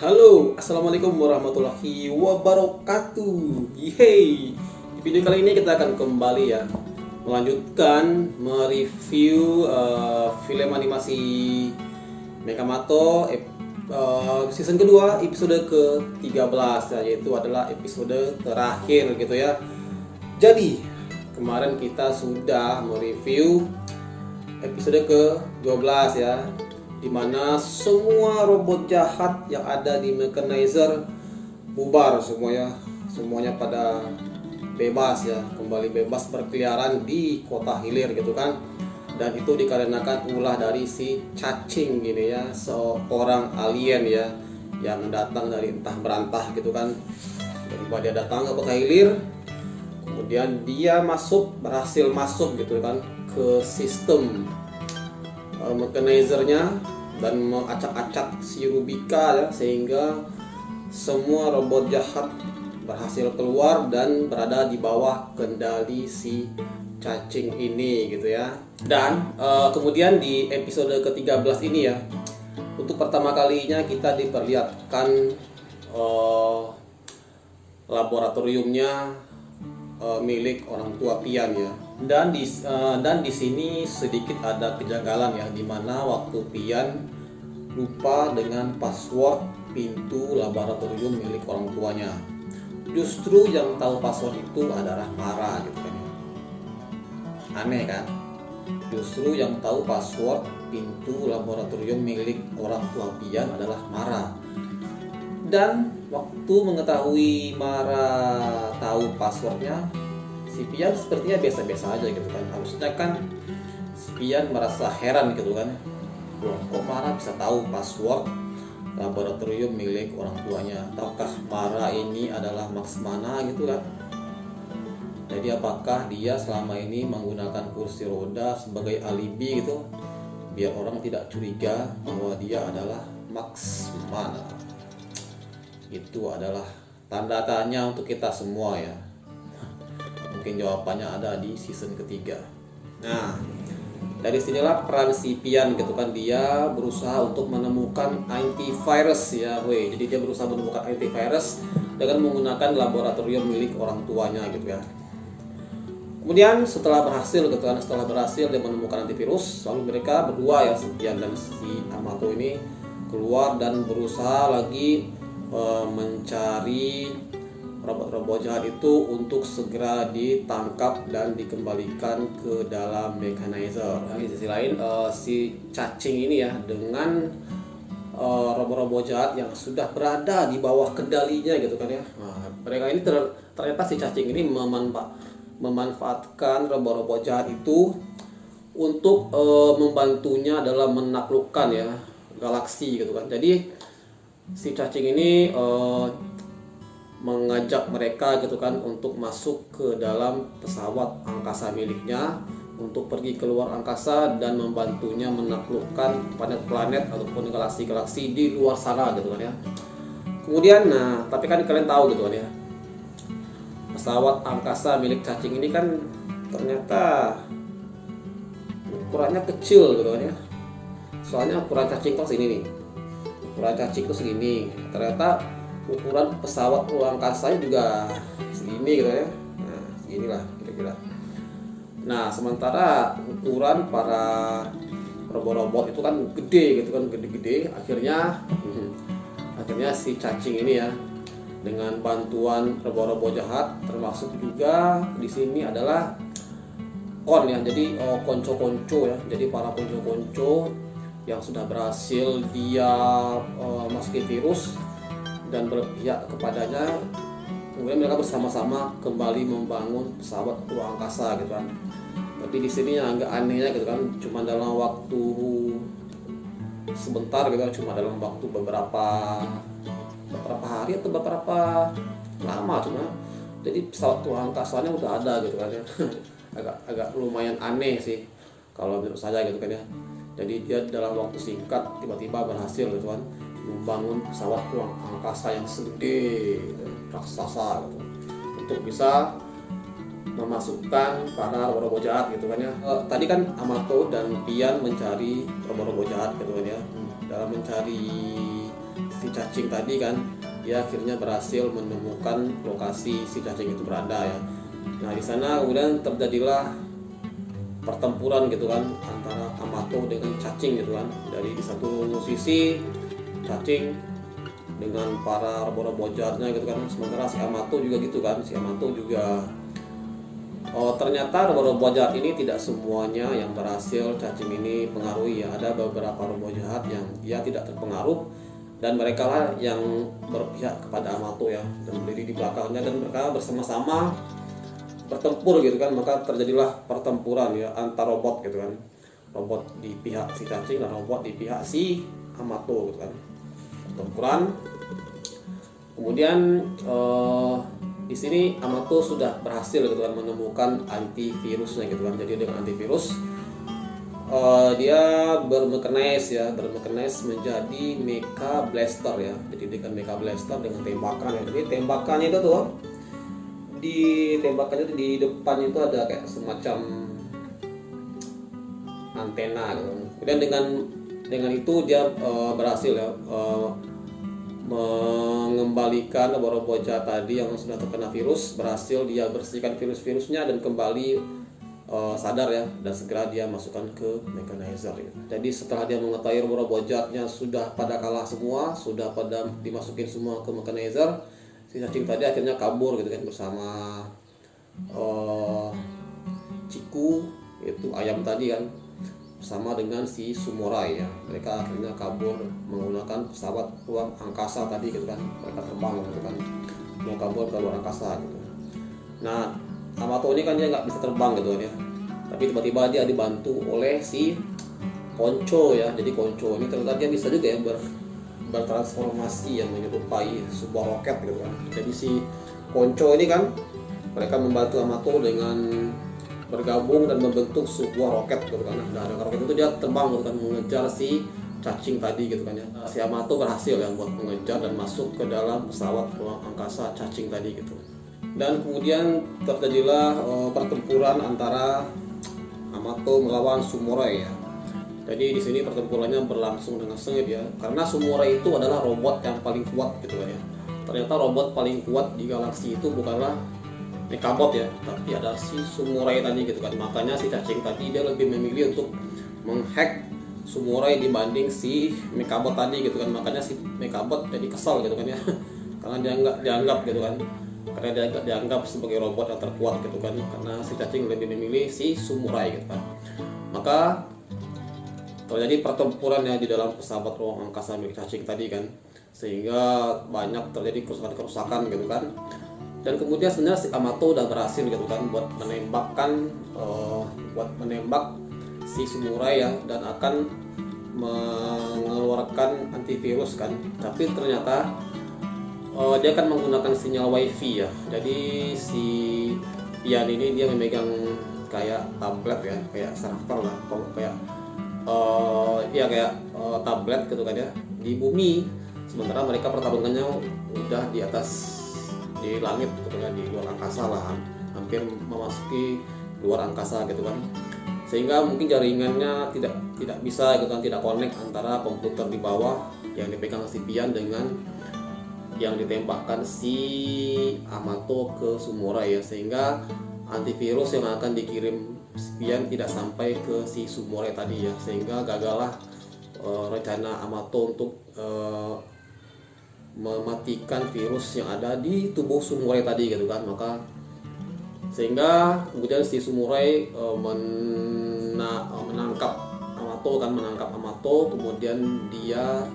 Halo, assalamualaikum warahmatullahi wabarakatuh. Yeay. Di video kali ini kita akan kembali ya melanjutkan mereview film animasi Mekamato season kedua episode ke-13 ya, yaitu adalah episode terakhir gitu ya. Jadi kemarin kita sudah mereview episode ke-12 ya, dimana semua robot jahat yang ada di Mechanizer bubar semuanya pada bebas ya, kembali bebas berkeliaran di kota hilir gitu kan. Dan itu dikarenakan ulah dari si cacing gini ya, seorang alien ya yang datang dari entah berantah gitu kan. Tiba dia datang ke kota hilir, kemudian dia berhasil masuk gitu kan ke sistem Mechanizernya dan mengacak-acak si Rubika ya, sehingga semua robot jahat berhasil keluar dan berada di bawah kendali si cacing ini gitu ya. Dan kemudian di episode ke-13 ini ya, untuk pertama kalinya kita diperlihatkan laboratoriumnya milik orang tua Pian ya. Dan di sini sedikit ada kejanggalan ya, dimana waktu Pian lupa dengan password pintu laboratorium milik orang tuanya. Justru yang tahu password itu adalah Mara gitu kan. Aneh kan? Justru yang tahu password pintu laboratorium milik orang tua Pian adalah Mara. Dan waktu mengetahui Mara tahu passwordnya, si Pian sepertinya biasa-biasa aja gitu kan. Harusnya kan si Pian merasa heran gitu kan, loh kok Mara bisa tahu password laboratorium milik orang tuanya? Ataukah Mara ini adalah Max Mana gitu kan? Jadi apakah dia selama ini menggunakan kursi roda sebagai alibi gitu, biar orang tidak curiga bahwa dia adalah Max Mana? Itu adalah tanda tanya untuk kita semua ya. Mungkin jawabannya ada di season ketiga. Nah, dari sinilah peran si Pian gitu kan, dia berusaha untuk menemukan antivirus ya, jadi dia berusaha menemukan antivirus dengan menggunakan laboratorium milik orang tuanya gitu ya. Kemudian setelah berhasil dia menemukan antivirus, lalu mereka berdua ya, si Pian dan si Amato ini keluar dan berusaha lagi mencari robot-robot jahat itu untuk segera ditangkap dan dikembalikan ke dalam Mechanizer. Di sisi lain si cacing ini ya, dengan robot-robot jahat yang sudah berada di bawah kendalinya gitu kan ya. Nah, mereka ini ternyata si cacing ini memanfaatkan robot-robot jahat itu untuk membantunya dalam menaklukkan ya galaksi gitu kan. Jadi si cacing ini mengajak mereka gitu kan untuk masuk ke dalam pesawat angkasa miliknya untuk pergi keluar angkasa dan membantunya menaklukkan planet-planet ataupun galaksi-galaksi di luar sana gitu kan ya. Kemudian tapi kan kalian tahu gitu kan ya, pesawat angkasa milik cacing ini kan ternyata ukurannya kecil gitu kan ya. Soalnya ukuran cacing tuh segini nih. Ukuran cacing tuh segini. Ternyata ukuran pesawat luar angkasanya juga segini gitu ya. Nah, seginilah kira-kira. Nah, sementara ukuran para robot-robot itu kan gede gitu kan, gede-gede. Akhirnya si cacing ini ya, dengan bantuan robot-robot jahat, termasuk juga di sini adalah kon ya. Jadi konco-konco ya. Jadi para konco-konco yang sudah berhasil dia masukin virus dan berpihak kepadanya, kemudian mereka bersama-sama kembali membangun pesawat luar angkasa gitu kan. Tapi di sini yang agak anehnya gitu kan, cuma dalam waktu sebentar gitu kan, cuma dalam waktu beberapa hari atau beberapa lama cuma. Jadi pesawat luar angkasanya udah ada gitu kan ya. agak lumayan aneh sih kalau menurut saya gitu kan ya. Jadi dia dalam waktu singkat tiba-tiba berhasil gitu kan membangun pesawat ruang angkasa yang segede, raksasa gitu, untuk bisa memasukkan para robot jahat gitu kan ya. Tadi kan Amato dan Pian mencari robot-robot jahat gitu kan ya. Dalam mencari si cacing tadi kan, dia akhirnya berhasil menemukan lokasi si cacing itu berada ya. Nah di sana kemudian terjadilah pertempuran gitu kan antara Amato dengan cacing gitu kan. Dari di satu sisi cacing dengan para robo-robo jahatnya gitu kan, sementara si Amato juga gitu kan, si Amato juga ternyata robo-robo jahat ini tidak semuanya yang berhasil cacing ini pengaruhi ya. Ada beberapa robo jahat yang dia tidak terpengaruh dan mereka lah yang berpihak kepada Amato ya, dan berdiri di belakangnya, dan mereka bersama-sama bertempur gitu kan. Maka terjadilah pertempuran ya antar robot gitu kan, robot di pihak si cacing dan robot di pihak si Amato gitu kan, pertempuran. Kemudian di sini Amato sudah berhasil gitu kan menemukan antivirusnya gitu kan. Jadi dengan antivirus dia bermekanize menjadi Mecha Blaster ya. Jadi dengan Mecha Blaster dengan tembakan ya. Jadi tembakannya itu tuh di depan itu ada kayak semacam antena gitu. Kemudian dengan itu dia berhasil ya mengembalikan robot jahat tadi yang sudah terkena virus, berhasil dia bersihkan virus-virusnya dan kembali sadar ya, dan segera dia masukkan ke mechanizer ya. Jadi setelah dia mengetahui robot jahatnya sudah pada kalah semua, sudah pada dimasukin semua ke mechanizer, si cacing tadi akhirnya kabur gitu kan bersama Ciku, itu ayam tadi kan, bersama dengan si Sumorai ya. Mereka akhirnya kabur menggunakan pesawat ruang angkasa tadi gitu kan. Mereka terbang gitu kan, mau kabur ke luar angkasa gitu. Nah Amato ini kan dia nggak bisa terbang gitu kan ya, tapi tiba-tiba dia dibantu oleh si Koncho ya. Jadi Koncho ini ternyata dia bisa juga ya bertransformasi yang menyerupai sebuah roket gitu kan. Jadi si Koncho ini kan, mereka membantu Amato dengan bergabung dan membentuk sebuah roket gitu kan. Nah dengan roket itu dia terbang gitu kan, mengejar si cacing tadi gitu kan ya. Si Amato berhasil ya buat mengejar dan masuk ke dalam pesawat ruang angkasa cacing tadi gitu. Dan kemudian terjadilah pertempuran antara Amato melawan Sumorai ya. Jadi di sini pertempurannya berlangsung dengan sengit ya, karena Sumorai itu adalah robot yang paling kuat gitu kan ya. Ternyata robot paling kuat di galaksi itu bukanlah Mechabot ya, tapi ada si Sumorai tadi gitu kan. Makanya si cacing tadi dia lebih memilih untuk menghack Sumorai dibanding si Mechabot tadi gitu kan. Makanya si Mechabot jadi kesal gitu kan ya, karena dia nggak dianggap gitu kan, karena dia nggak dianggap sebagai robot yang terkuat gitu kan, karena si cacing lebih memilih si Sumorai gitu kan. Maka terjadi pertempuran ya di dalam pesawat ruang angkasa milik cacing tadi kan, sehingga banyak terjadi kerusakan gitu kan. Dan kemudian sebenarnya si Amato udah berhasil gitu kan buat menembak si Sumorai ya, dan akan mengeluarkan antivirus kan. Tapi ternyata dia akan menggunakan sinyal wifi ya. Jadi si Ian ini dia memegang kayak tablet ya, kayak server lah, kayak tablet gitu kan ya di bumi. Sementara mereka pertarungannya udah di atas, di langit gitu kan, di luar angkasa lah, hampir memasuki luar angkasa gitu kan. Sehingga mungkin jaringannya tidak bisa gitu kan, tidak connect antara komputer di bawah yang dipegang si Pian dengan yang ditembakkan si Amato ke Sumorai ya. Sehingga antivirus yang akan dikirim si Pian tidak sampai ke si Sumorai tadi ya, sehingga gagallah rencana Amato untuk mematikan virus yang ada di tubuh Sumorai tadi gitu kan. Maka sehingga kemudian si Sumorai menangkap Amato, kemudian dia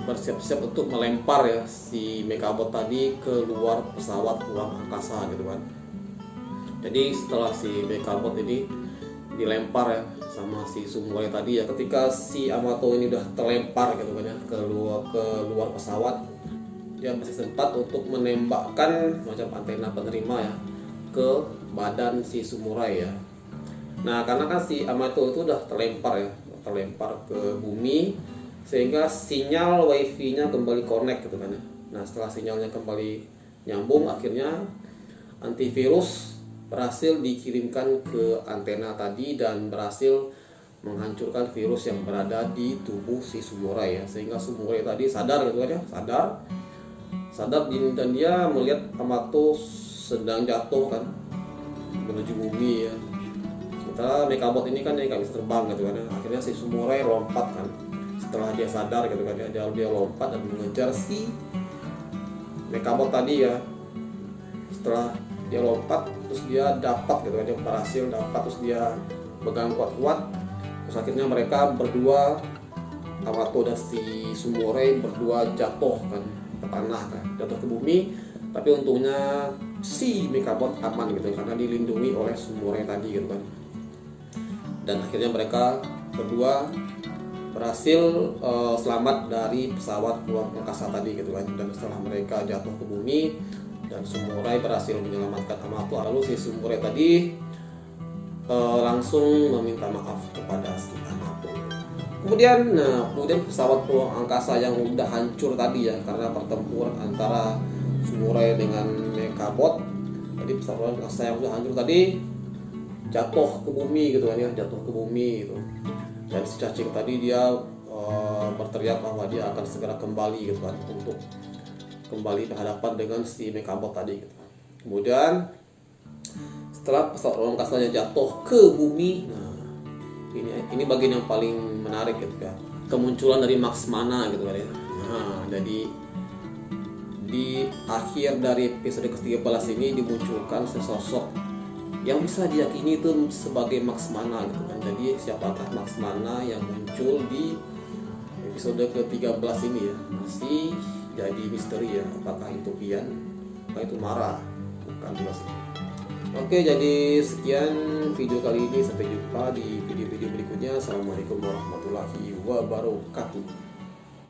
bersiap-siap untuk melempar ya si Mechabot tadi ke luar pesawat ruang angkasa gitu kan. Jadi setelah si Mechabot ini dilempar ya sama si Sumorai tadi ya, ketika si Amato ini udah terlempar gitu kan ya ke luar pesawat, dia masih sempat untuk menembakkan macam antena penerima ya ke badan si Sumorai ya. Nah karena kan si Amato itu udah terlempar ke bumi, sehingga sinyal wifi-nya kembali connect gitu kan ya. Nah setelah sinyalnya kembali nyambung, akhirnya antivirus berhasil dikirimkan ke antena tadi dan berhasil menghancurkan virus yang berada di tubuh si Sumurai ya, sehingga Sumurai tadi sadar gitu kan ya, sadar dan dia melihat Hamato sedang jatuh kan menuju bumi ya. Sementara Mekabot ini kan dia nggak bisa terbang gitu kan ya. Akhirnya si Sumurai lompat kan, setelah dia sadar gitu kan ya, dia lompat dan mengejar si Mekabot tadi ya. Setelah dia lompat terus dia dapat gitu kan, dia berhasil dapat, terus dia pegang kuat-kuat. Terus akhirnya mereka berdua, Hamato dan si Sumurai berdua jatuh kan ke tanah kan, jatuh ke bumi. Tapi untungnya si Mekabot aman gitu karena dilindungi oleh Sumurai tadi gitu kan. Dan akhirnya mereka berdua berhasil selamat dari pesawat luar angkasa tadi gitu kan. Dan setelah mereka jatuh ke bumi dan Sumurai berhasil menyelamatkan Hamato, lalu si Sumurai tadi langsung meminta maaf kepada si Hamato. Kemudian pesawat luar angkasa yang udah hancur tadi ya karena pertempuran antara Sumurai dengan Mekabot. Jadi pesawat luar angkasa yang udah hancur tadi jatuh ke bumi gitu kan ya, jatuh ke bumi gitu. Dan si cacing tadi dia berteriak bahwa dia akan segera kembali gitu kan, untuk kembali berhadapan dengan si Mekabot tadi gitu. Kemudian setelah pesawat luar angkasanya jatuh ke bumi, nah ini bagian yang paling menarik gitu ya, kemunculan dari Max Mana gitu kan ya. Nah, jadi di akhir dari episode ke-13 ini dimunculkan sesosok yang bisa diyakini itu sebagai Max Mana gitu kan. Jadi siapakah Max Mana yang muncul di episode ke-13 ini ya, masih jadi misteri ya. Apakah itu Pian, apakah itu Mara, bukan jelas. Oke, jadi sekian video kali ini, sampai jumpa di video-video berikutnya. Assalamualaikum warahmatullahi wabarakatuh.